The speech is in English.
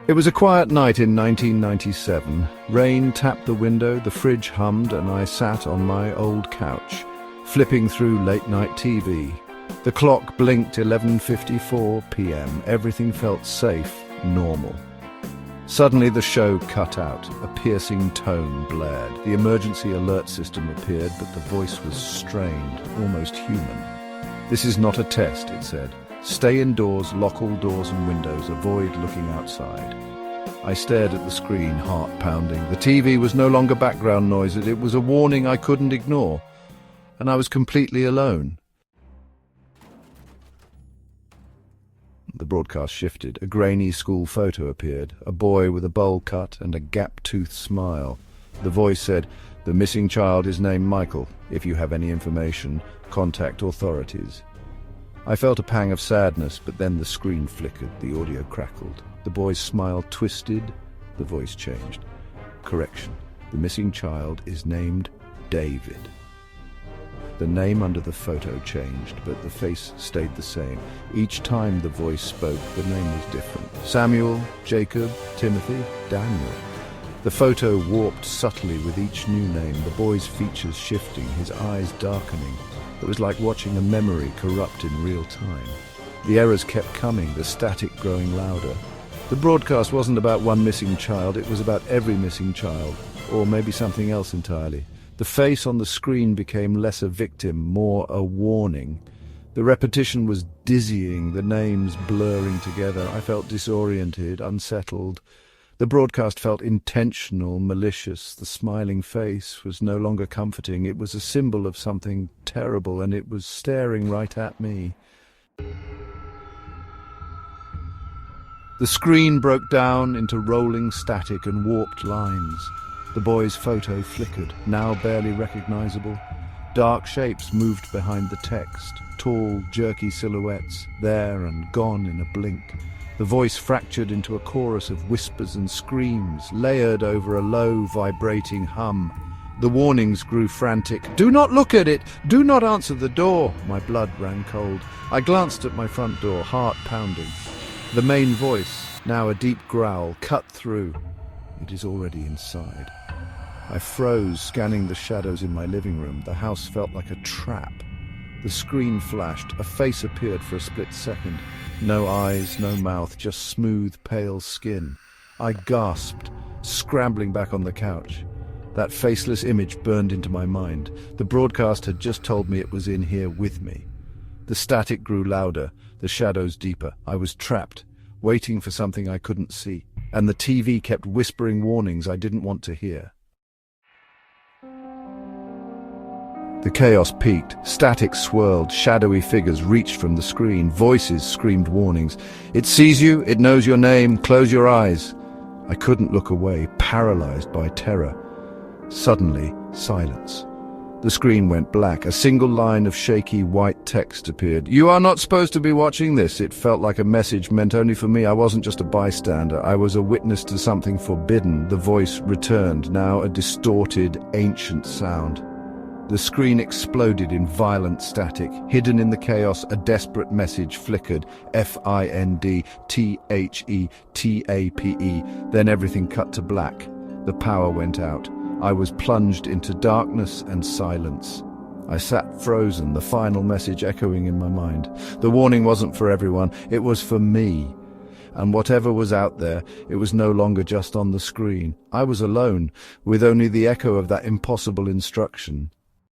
It was a quiet night in 1997. Rain tapped the window, the fridge hummed, and I sat on my old couch, flipping through late-night TV. The clock blinked 11:54 p.m. Everything felt safe, normal. Suddenly the show cut out. A piercing tone blared. The emergency alert system appeared, but the voice was strained, almost human. "This is not a test," it said. "Stay indoors, lock all doors and windows, avoid looking outside." I stared at the screen, heart pounding. The TV was no longer background noise, it was a warning I couldn't ignore. And I was completely alone. The broadcast shifted. A grainy school photo appeared, a boy with a bowl cut and a gap-toothed smile. The voice said, "The missing child is named Michael. If you have any information, contact authorities." I felt a pang of sadness, but then the screen flickered, the audio crackled. The boy's smile twisted, the voice changed. Correction, the missing child is named David. The name under the photo changed, but the face stayed the same. Each time the voice spoke, the name was different. Samuel, Jacob, Timothy, Daniel. The photo warped subtly with each new name, the boy's features shifting, his eyes darkening. It was like watching a memory corrupt in real time. The errors kept coming, the static growing louder. The broadcast wasn't about one missing child, it was about every missing child, or maybe something else entirely. The face on the screen became less a victim, more a warning. The repetition was dizzying, the names blurring together. I felt disoriented, unsettled. The broadcast felt intentional, malicious. The smiling face was no longer comforting. It was a symbol of something terrible, and it was staring right at me. The screen broke down into rolling static and warped lines. The boy's photo flickered, now barely recognizable. Dark shapes moved behind the text, tall, jerky silhouettes, there and gone in a blink. The voice fractured into a chorus of whispers and screams, layered over a low, vibrating hum. The warnings grew frantic. "Do not look at it! Do not answer the door!" My blood ran cold. I glanced at my front door, heart pounding. The main voice, now a deep growl, cut through. "It is already inside." I froze, scanning the shadows in my living room. The house felt like a trap. The screen flashed. A face appeared for a split second. No eyes, no mouth, just smooth, pale skin. I gasped, scrambling back on the couch. That faceless image burned into my mind. The broadcast had just told me it was in here with me. The static grew louder, the shadows deeper. I was trapped, waiting for something I couldn't see. And the TV kept whispering warnings I didn't want to hear. The chaos peaked. Static swirled. Shadowy figures reached from the screen. Voices screamed warnings. "It sees you. It knows your name. Close your eyes." I couldn't look away, paralyzed by terror. Suddenly, silence. The screen went black. A single line of shaky white text appeared. "You are not supposed to be watching this." It felt like a message meant only for me. I wasn't just a bystander. I was a witness to something forbidden. The voice returned, now a distorted, ancient sound. The screen exploded in violent static. Hidden in the chaos, a desperate message flickered. FINDTHETAPE. Then everything cut to black. The power went out. I was plunged into darkness and silence. I sat frozen, the final message echoing in my mind. The warning wasn't for everyone, it was for me. And whatever was out there, it was no longer just on the screen. I was alone, with only the echo of that impossible instruction.